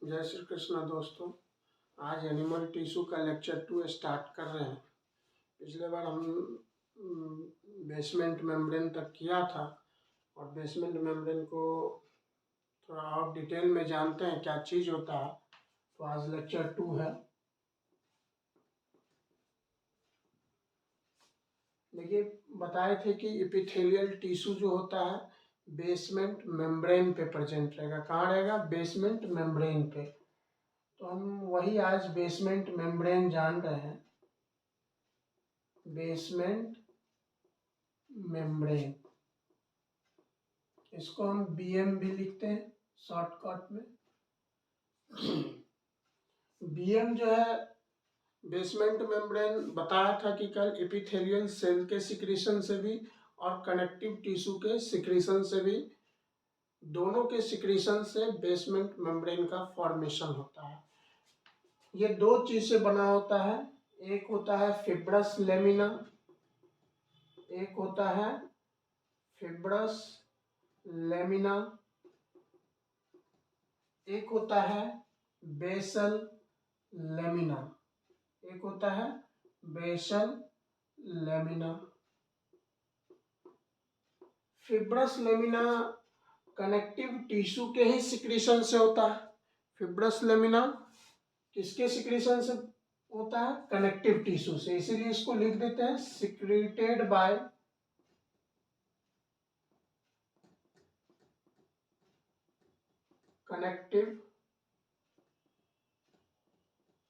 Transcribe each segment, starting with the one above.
जय श्री कृष्ण दोस्तों। आज एनिमल टिश्यू का लेक्चर 2 स्टार्ट कर रहे हैं। पिछले बार हम बेसमेंट मेम्ब्रेन तक किया था और बेसमेंट मेम्ब्रेन को थोड़ा और डिटेल में जानते हैं क्या चीज़ होता है। तो आज लेक्चर 2 है। देखिए, बताए थे कि एपिथेलियल टिश्यू जो होता है बेसमेंट मेम्ब्रेन पे प्रेजेंट रहेगा। कहाँ रहेगा? बेसमेंट मेम्ब्रेन पे। तो हम वही आज बेसमेंट मेम्ब्रेन जान रहे हैं। बेसमेंट मेम्ब्रेन, इसको हम बीएम भी लिखते हैं शॉर्टकट में। बीएम जो है बेसमेंट मेम्ब्रेन, बताया था कि कल एपिथेलियल सेल के सिक्रीशन से भी और कनेक्टिव टिश्यू के सिक्रीशन से भी, दोनों के सिक्रीशन से बेसमेंट मेम्ब्रेन का फॉर्मेशन होता है। ये दो चीज से बना होता है। एक होता है फिब्रस लेमिना, एक होता है फिब्रस लेमिना, एक होता है बेसल लेमिना, एक होता है basal lamina. Fibrous lamina connective tissue के ही सिक्रीशन से होता है। फिब्रस लेमिना किसके सिक्रीशन से होता है? कनेक्टिव टिश्यू से। इसीलिए इसको लिख देते हैं secreted by connective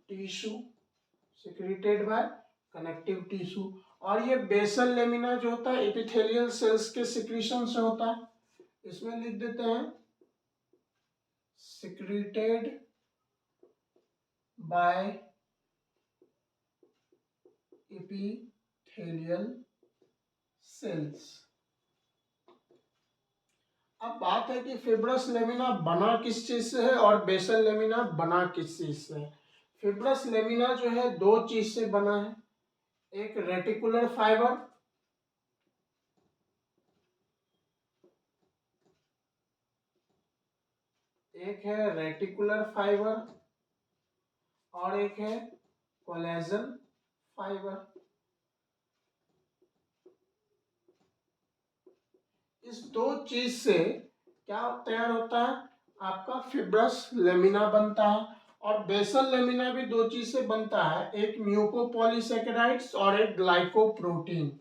tissue, secreted by connective tissue. और ये बेसल लेमिना जो होता है एपिथेलियल सेल्स के सिक्रीशन से होता है। इसमें लिख देते हैं सिक्रीटेड बाय एपिथेलियल सेल्स। अब बात है कि फिब्रस लेमिना बना किस चीज से है और बेसल लेमिना बना किस चीज से है। फिब्रस लेमिना जो है दो चीज से बना है। एक रेटिकुलर फाइबर, एक है रेटिकुलर फाइबर और एक है कोलेजन फाइबर। इस दो चीज से क्या तैयार होता है? आपका फिब्रस लेमिना बनता है। और बेसल लेमिना भी दो चीज से बनता है, एक म्यूकोपॉलीसेकेराइड्स और एक ग्लाइकोप्रोटीन।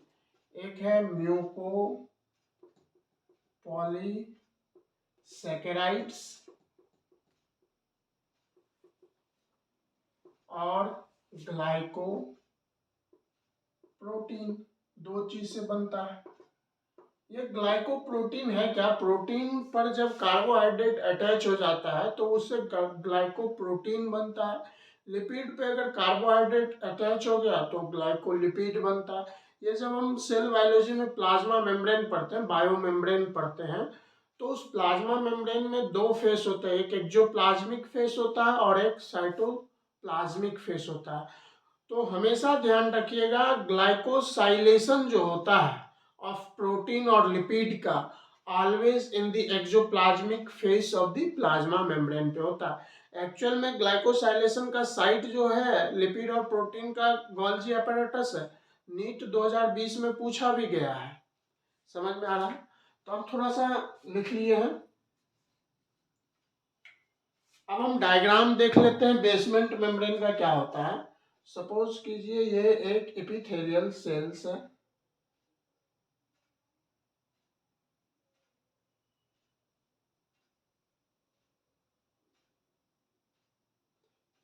एक है म्यूकोपॉलीसेकेराइड्स और ग्लाइकोप्रोटीन, दो चीज से बनता है। ये ग्लाइकोप्रोटीन है क्या? प्रोटीन पर जब कार्बोहाइड्रेट अटैच हो जाता है तो उससे ग्लाइकोप्रोटीन बनता है। लिपिड पे अगर कार्बोहाइड्रेट अटैच हो गया तो ग्लाइकोलिपिड बनता है। ये जब हम सेल बायोलॉजी में प्लाज्मा मेम्ब्रेन पढ़ते हैं, बायो मेम्ब्रेन पढ़ते हैं, तो उस प्लाज्मा मेम्ब्रेन में दो फेस होते हैं, एक एक्सोप्लाज्मिक फेस होता है और एक साइटोप्लाज्मिक फेस होता है। तो हमेशा ध्यान रखिएगा ग्लाइकोसाइलेशन जो होता है ऑफ प्रोटीन और लिपिड का always in the exoplasmic face of the plasma membrane पे होता है। एक्चुअल में ग्लाइकोसाइलेशन का साइट जो है लिपिड और प्रोटीन का गोल्जी apparatus है। नीट 2020 में पूछा भी गया है। समझ में आ रहा है? तो अब थोड़ा सा लिख लिए हैं। अब हम डायग्राम देख लेते हैं बेसमेंट मेम्ब्रेन का क्या होता है। सपोज कीजिए ये एक एपिथेलियल सेल्स है,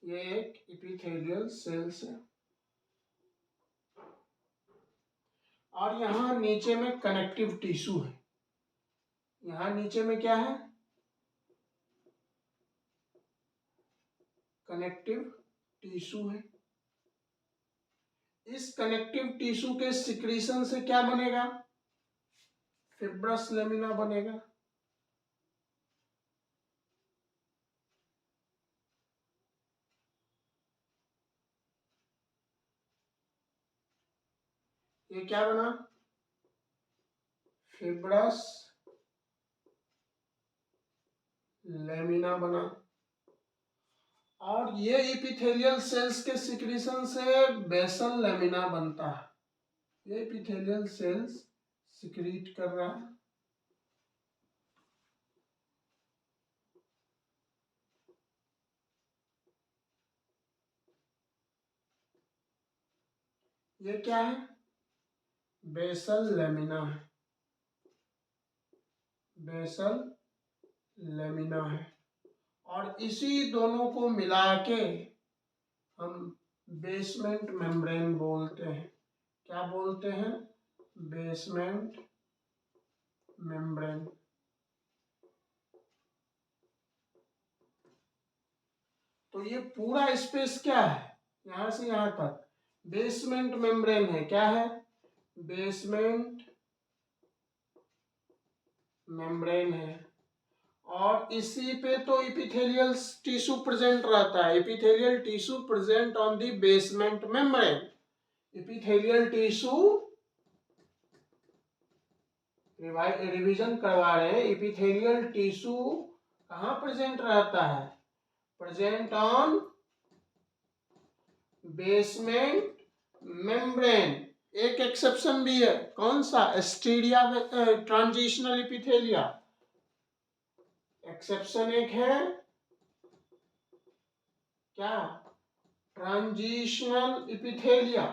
ये एक एपिथेलियल सेल्स है और यहाँ नीचे में कनेक्टिव टिश्यू है। यहाँ नीचे में क्या है? कनेक्टिव टिश्यू है। इस कनेक्टिव टिश्यू के सिक्रीशन से क्या बनेगा? फिब्रस लेमिना बनेगा। ये क्या बना? फिब्रस लेमिना बना। और ये इपिथेलियल सेल्स के सिक्रीशन से बेसल लेमिना बनता है। ये इपिथेलियल सेल्स सिक्रीट कर रहा है। ये क्या है? बेसल लेमिना है। बेसल लेमिना है। और इसी दोनों को मिला के हम बेसमेंट मेम्ब्रेन बोलते हैं। क्या बोलते हैं? Basement membrane. तो ये पूरा स्पेस क्या है? यहां से यहां तक बेसमेंट मेम्ब्रेन है। क्या है? बेसमेंट मेम्ब्रेन है। और इसी पे तो इपिथेलियल टिश्यू प्रेजेंट रहता है। Epithelial tissue present on the basement membrane. Epithelial tissue, revision करवा रहे हैं, इपिथेलियल टिश्यू कहाँ प्रेजेंट रहता है? Present on basement membrane. एक एक्सेप्शन भी है। कौन सा? Asteria transitional इपिथेलिया। एक्सेप्शन एक है क्या? Transitional इपिथेलिया।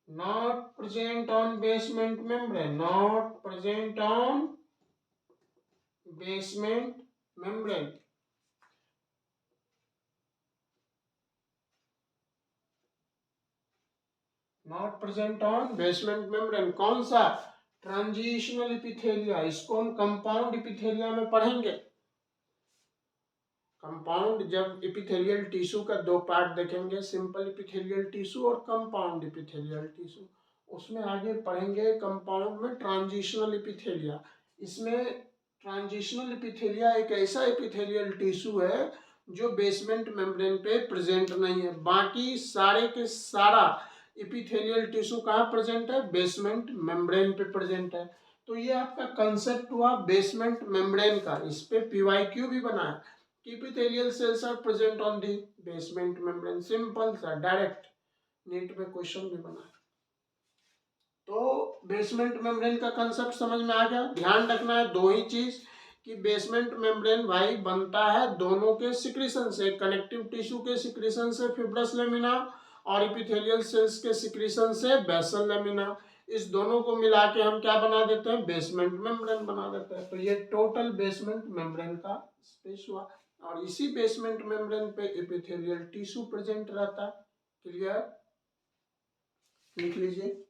not present on basement membrane. Not present on basement membrane. Not present on basement membrane. कौन सा? ट्रांजिशनल इपिथेलिया। इसको हम कंपाउंड इपिथेलिया में पढ़ेंगे। कंपाउंड जब इपिथेलियल टिश्यू का दो पार्ट देखेंगे, सिंपल इपिथेलियल टिश्यू और कंपाउंड इपिथेलियल टिश्यू, उसमें आगे पढ़ेंगे कंपाउंड में ट्रांजिशनल इपिथेलिया। इसमें ट्रांजिशनल इपिथेलिया एक ऐसा इपिथेलियल टिश्यू है जो बेसमेंट मेम्ब्रेन पे प्रेजेंट नहीं है। बाकी सारे के सारा इपिथेलियल टिश्यू कहाँ प्रेजेंट है? बेसमेंट मेम्ब्रेन पे प्रेजेंट है। तो ये आपका कंसेप्ट हुआ बेसमेंट मेम्ब्रेन का। इस पे पीवाईक्यू भी बना है। epithelial cells are present on the basement membrane। Simple सा डायरेक्ट नीट में क्वेश्चन भी बना है। तो बेसमेंट मेम्ब्रेन का कंसेप्ट समझ में आ गया। ध्यान रखना है दो ही चीज कि बेसमेंट मेम्ब्रेन भाई बनता है दोनों के सिक्रीशन से, कनेक्टिव टिश्यू के सिक्रीशन से फिब्रस लेमिना और इपिथेलियल सेल्स के सिक्रीशन से बेसल लेमिना। इस दोनों को मिला के हम क्या बना देते हैं? बेसमेंट मेम्ब्रेन बना देते हैं। तो ये टोटल बेसमेंट मेम्ब्रेन का स्पेस हुआ। और इसी बेसमेंट मेम्ब्रेन पे एपिथेलियल टिश्यू प्रेजेंट रहता है। क्लियर? लिख लीजिए।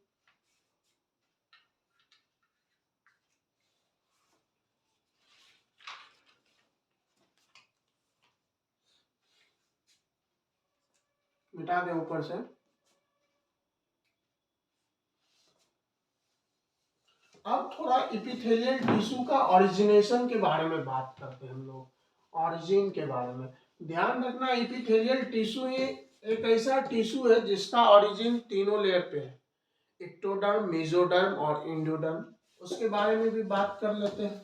मिटा दे ऊपर से। अब थोड़ा एपिथेलियल टिश्यू का ओरिजिनेशन के बारे में बात करते हैं हम लोग। ऑरिजिन के बारे में ध्यान रखना। एपिथेलियल टिश्यू एक ऐसा टिश्यू है जिसका ओरिजिन तीनों लेयर पे है, एक्टोडर्म, मेसोडर्म और एंडोडर्म। उसके बारे में भी बात कर लेते हैं।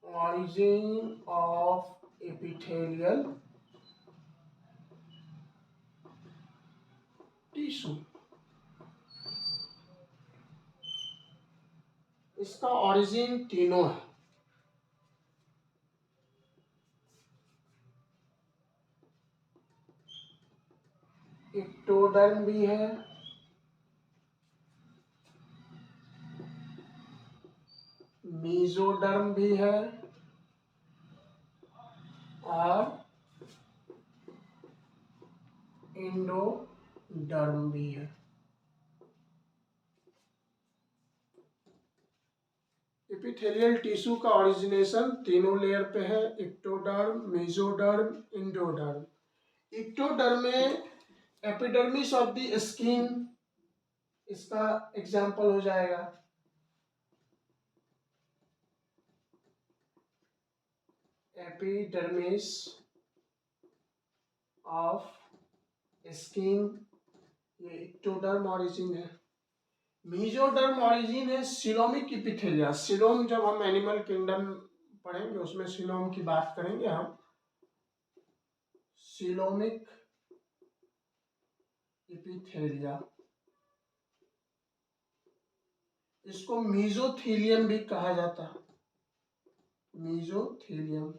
Origin of epithelial tissue। इसका ओरिजिन तीनों है। एक्टोडर्म भी है, मेसोडर्म भी है और एंडोडर्म भी है। एपिथेलियल टिश्यू का ओरिजिनेशन तीनों लेयर पे है, एक्टोडर्म, मेसोडर्म, एंडोडर्म। एक्टोडर्म में एपिडर्मिस ऑफ द स्किन इसका एग्जाम्पल हो जाएगा एपिडर्मिस ऑफ स्किन, ये इक्टोडर्म ऑरिजिन है। मीजोडर्म ऑरिजिन है सिलोमिक इपिथेलिया। सिलोम जब हम एनिमल किंगडम पढ़ेंगे उसमें सिलोम की बात करेंगे हम। सिलोमिक इपिथेलिया, इसको मीजोथीलियम भी कहा जाता है, मीजोथीलियम।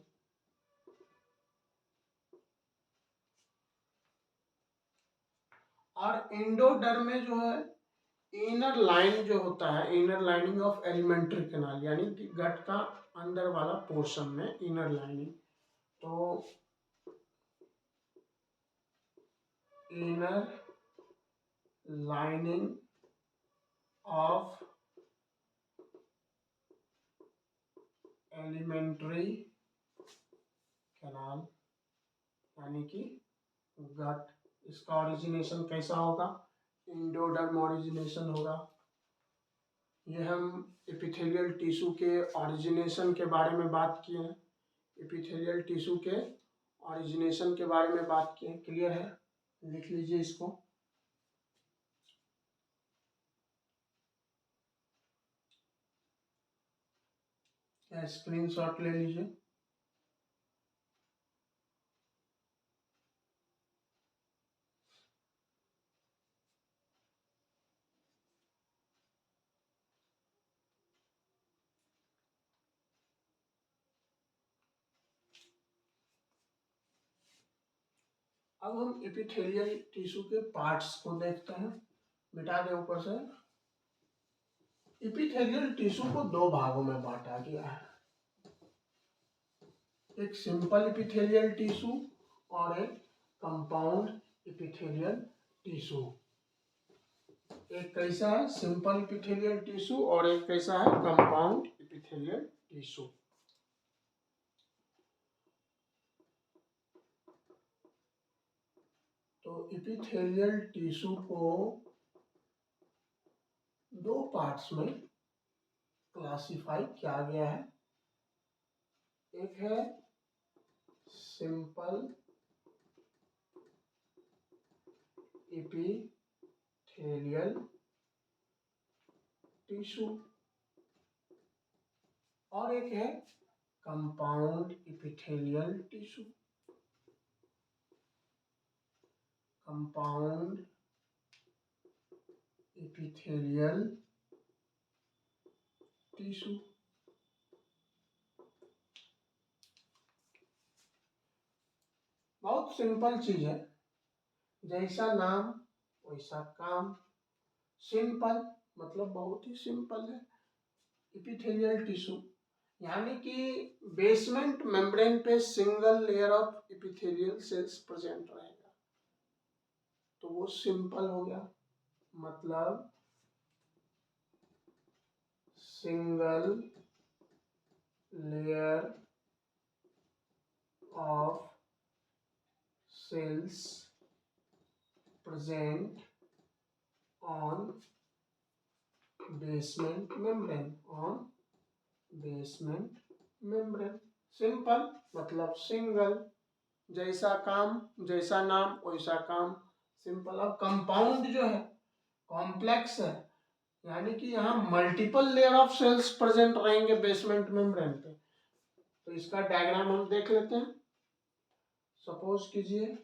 और एंडोडर्म में जो है इनर लाइन जो होता है, inner lining of alimentary canal, यानी कि गट का अंदर वाला पोर्शन में इनर लाइनिंग, तो inner lining of alimentary canal यानी कि गट, इसका ओरिजिनेशन कैसा होगा, एंडोडर्म ओरिजिनेशन होगा। ये हम एपिथेलियल टिश्यू के ओरिजिनेशन के बारे में बात किए हैं, एपिथेलियल टिश्यू के ओरिजिनेशन के बारे में बात किए। क्लियर है, लिख लीजिए इसको। स्क्रीनशॉट ले लीजिए। अब हम एपिथेलियल टिश्यू के पार्ट्स को देखते हैं। मिटा दे ऊपर से। एपिथेलियल टिश्यू को दो भागों में बांटा गया है, एक सिंपल एपिथेलियल टिश्यू और एक कंपाउंड एपिथेलियल टिश्यू। एक कैसा है सिंपल एपिथेलियल टिश्यू और एक कैसा है कंपाउंड एपिथेलियल टिश्यू। तो एपिथेलियल टिश्यू को दो पार्ट्स में क्लासिफाई किया गया है। एक है सिंपल एपिथेलियल टिश्यू और एक है compound epithelial tissue. Compound epithelial tissue बहुत सिंपल चीज है, जैसा नाम वैसा काम। सिंपल मतलब बहुत ही सिंपल है। एपिथेलियल टिश्यू यानी कि बेसमेंट मेम्ब्रेन पे single layer of epithelial cells present रहेगा, तो वो सिंपल हो गया। मतलब single layer of cells present on basement membrane, on basement membrane। Simple मतलब सिंगल, जैसा काम जैसा नाम वैसा काम, सिंपल। अब कंपाउंड जो है कॉम्प्लेक्स है, यानी कि यहाँ multiple layer of cells present रहेंगे बेसमेंट मेम्ब्रेन पे। तो इसका डायग्राम हम देख लेते हैं। सपोज कीजिए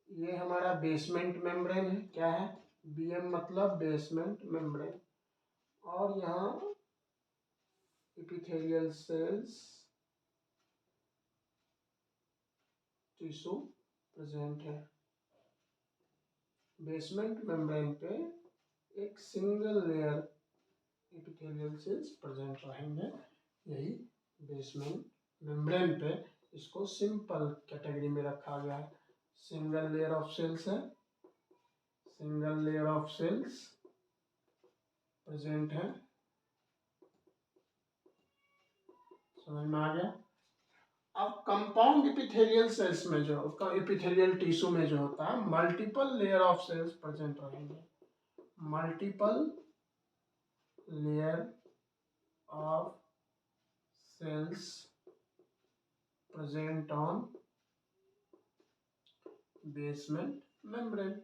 ये हमारा बेसमेंट मेम्ब्रेन है, क्या है बीएम मतलब बेसमेंट मेम्ब्रेन, और यहाँ एपिथेलियल सेल्स टिश्यू प्रेजेंट है। बेसमेंट मेम्ब्रेन पे एक single layer epithelial cells present रहेंगे, यही बेसमेंट मेम्ब्रेन पे। इसको सिंपल कैटेगरी में रखा गया है। सिंगल लेयर ऑफ सेल्स है, single layer of cells present है। समझ में आ गया। अब कंपाउंड एपिथेलियल सेल्स में जो एपिथेलियल टिश्यू में जो होता है multiple layer of cells present रहेंगे। multiple layer of cells present on basement membrane.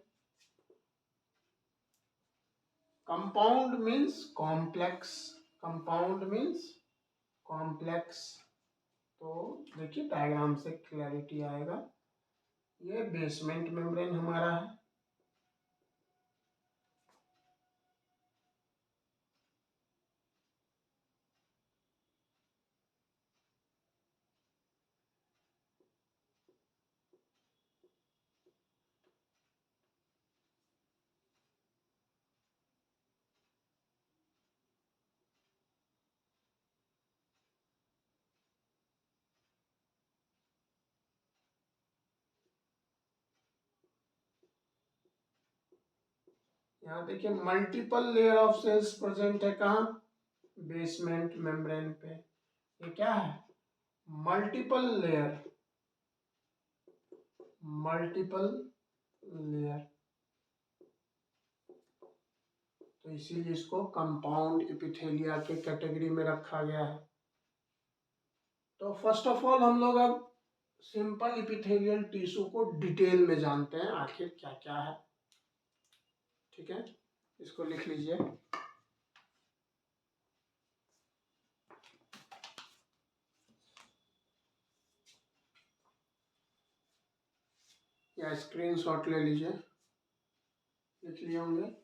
Compound means complex. Compound means complex. तो देखिए डायग्राम से क्लैरिटी आएगा। ये बेसमेंट मेम्ब्रेन हमारा है। यहाँ देखिए multiple layer of cells present है कहाँ? बेसमेंट मेम्ब्रेन पे। ये क्या है? मल्टीपल लेयर, मल्टीपल लेयर, तो इसीलिए इसको कंपाउंड एपिथेलिया के कैटेगरी में रखा गया है। तो फर्स्ट ऑफ ऑल हम लोग अब सिंपल एपिथेलियल टिश्यू को डिटेल में जानते हैं आखिर क्या क्या है। ठीक है, इसको लिख लीजिए। या स्क्रीनशॉट ले लीजिए, लिख लिए होंगे।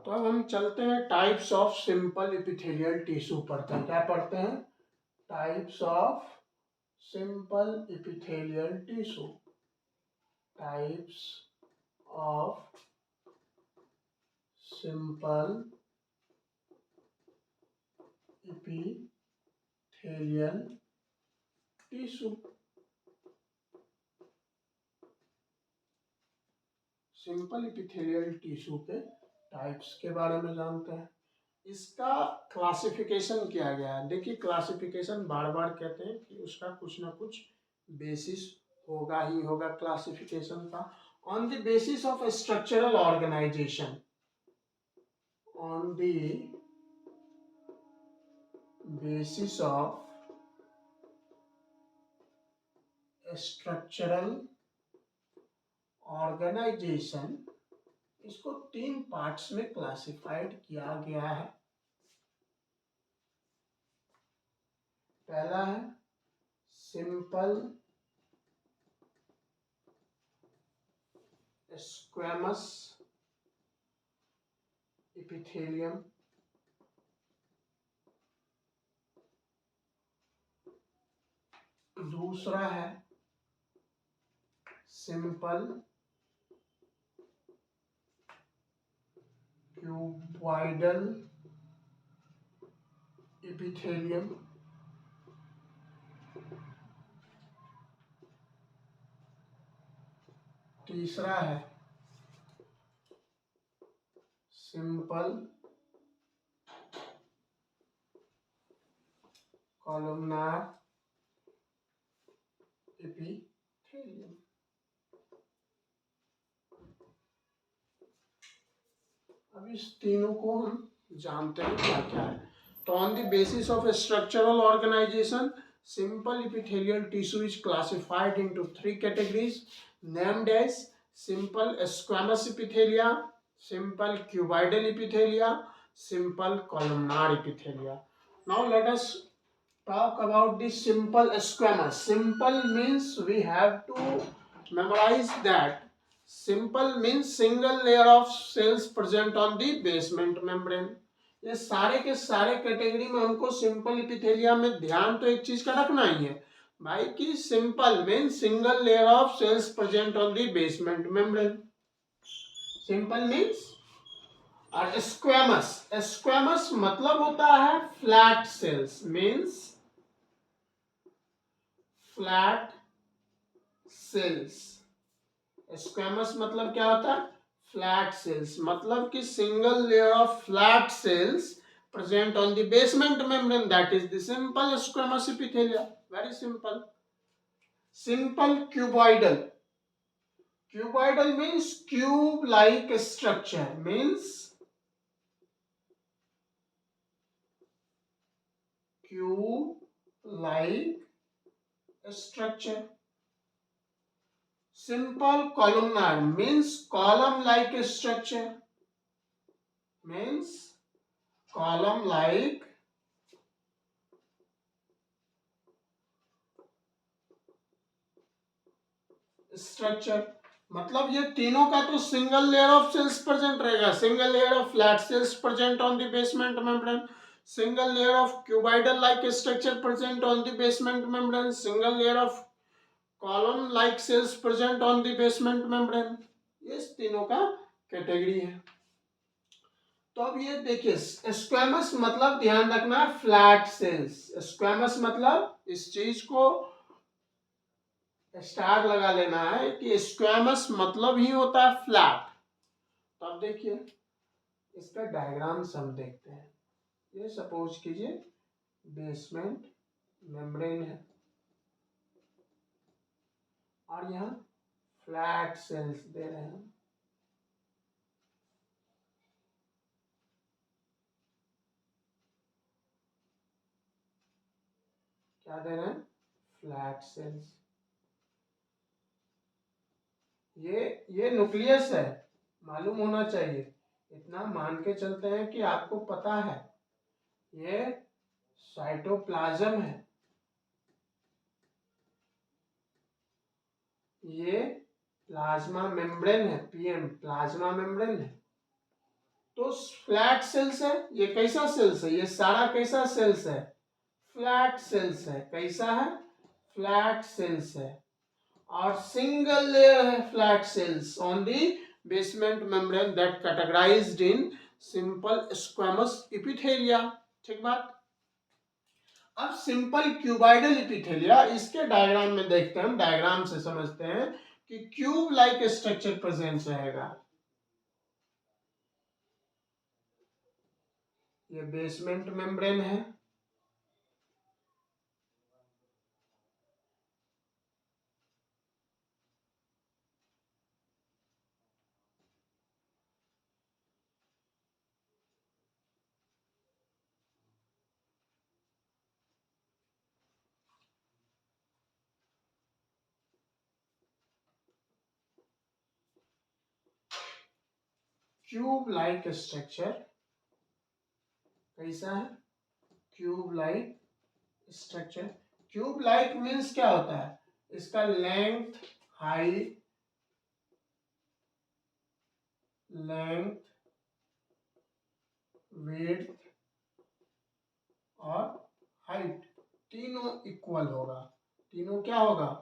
तो अब हम चलते हैं types of simple epithelial tissue पढ़ते हैं। क्या पढ़ते हैं? Types of simple epithelial tissue. Types of simple epithelial tissue. Simple epithelial tissue के टाइप्स के बारे में जानते हैं। इसका क्लासिफिकेशन किया गया है। देखिए क्लासिफिकेशन बार बार कहते हैं कि उसका कुछ ना कुछ बेसिस होगा ही होगा क्लासिफिकेशन का। On the basis of structural organisation, on the basis of structural organisation, इसको 3 पार्ट्स में क्लासिफाइड किया गया है। पहला है सिंपल स्क्वैमस एपिथेलियम, दूसरा है सिंपल क्यूबॉइडल एपिथेलियम, तीसरा है सिंपल कॉलमनार एपिथेलियम। अब इस तीनों को हम जानते हैं क्या क्या है। तो on the basis of structural organisation, simple epithelial tissue is classified into 3 categories named as simple squamous epithelia, simple cuboidal epithelia, simple columnar epithelia. Now let us talk about the simple squamous. Simple means we have to memorize that. Simple means single layer of cells present on the basement membrane. ये सारे के सारे category में हमको simple epithelia में ध्यान तो एक चीज का रखना ही है भाई कि simple means single layer of cells present on the basement membrane. Simple means और स्क्वेमस, स्क्वेमस मतलब होता है flat sales, means flat sales. Squamous मतलब क्या होता है? फ्लैट सेल्स, मतलब कि single layer of flat sales present on the basement membrane, that is the simple squamous epithelia. Very simple. Simple cuboidal. Cuboidal means cube like structure, means cube like structure. Simple columnar means column like structure, means column like structure. मतलब ये तीनों का तो single layer of cells present रहेगा, single layer of flat cells present on the basement membrane, single layer of cuboidal like structure present on the basement membrane, single layer of column like cells present on the basement membrane. ये तीनों का category है। तो अब ये देखिए, squamous मतलब ध्यान रखना फ्लैट सेल्स। स्क्वेमस मतलब इस चीज को स्टार लगा लेना है कि स्क्वेमस मतलब ही होता है फ्लैट। तो अब देखिए इसका डायग्राम हम देखते हैं। ये सपोज कीजिए बेसमेंट मेम्ब्रेन है और यहाँ फ्लैट सेल्स दे रहे हैं। क्या दे रहे हैं? Flat sales. ये न्यूक्लियस है, मालूम होना चाहिए। इतना मान के चलते हैं कि आपको पता है ये साइटोप्लाज्म है, ये प्लाज्मा मेम्ब्रेन है, पीएम प्लाज्मा मेम्ब्रेन है। तो फ्लैट सेल्स है। ये कैसा सेल्स है? ये सारा कैसा सेल्स है? फ्लैट सेल्स है। कैसा है? फ्लैट सेल्स है। और सिंगल लेयर है flat sales on the basement membrane that categorised in simple squamous epithelia. ठीक बात। अब सिंपल क्यूबाइडल एपिथेलिया, इसके डायग्राम में देखते हैं, हम डायग्राम से समझते हैं कि क्यूब लाइक स्ट्रक्चर प्रेजेंट रहेगा। ये बेसमेंट मेम्ब्रेन है, क्यूब लाइक स्ट्रक्चर। कैसा है? Cube like structure. Cube like means क्या होता है? इसका लेंथ, हाइट, लेंथ, विड्थ और हाइट तीनों इक्वल होगा। तीनों क्या होगा?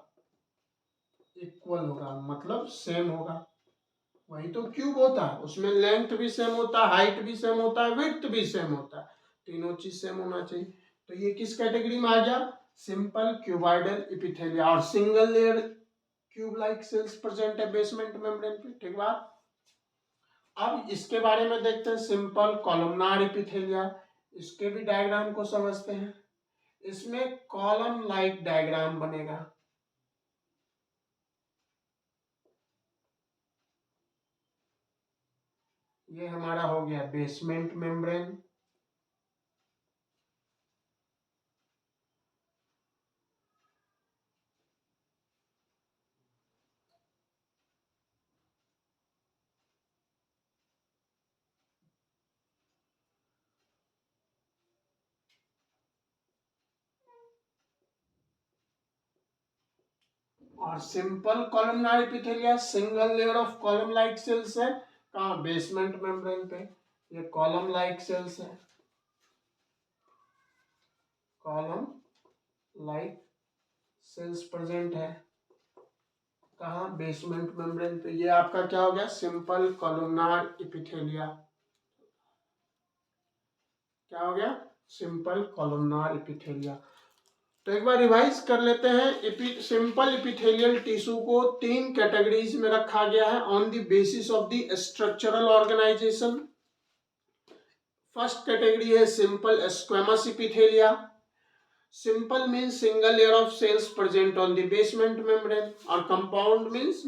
इक्वल होगा, मतलब सेम होगा। वही तो क्यूब होता है, उसमें लेंथ भी सेम होता है, हाइट भी सेम होता है, विड्थ भी सेम होता है। तीनों चीज सेम होना चाहिए। तो ये किस कैटेगरी में आ गया? Simple cuboidal epithelia. और single layer cube like cells present है बेसमेंट मेम्ब्रेन पे। ठीक बात। अब इसके बारे में देखते हैं, सिंपल कॉलमनार एपिथेलिया। इसके भी डायग्राम को समझते हैं। इसमें कॉलम लाइक डायग्राम बनेगा। ये हमारा हो गया बेसमेंट मेम्ब्रेन। और simple columnar epithelia single layer of column like cells है। कहाँ? बेसमेंट मेम्ब्रेन पे। ये कॉलम लाइक सेल्स है, कॉलम लाइक सेल्स प्रेजेंट है। कहाँ? बेसमेंट मेम्ब्रेन पे। ये आपका क्या हो गया? Simple columnar epithelia. क्या हो गया? Simple columnar epithelia. तो एक बार रिवाइज कर लेते हैं। सिंपल एपिथेलियल टिश्यू को 3 कैटेगरीज में रखा गया है on the basis of the structural organisation. First category है simple squamous epithelia. Simple means single layer of cells present on the basement membrane और कंपाउंड मीन्स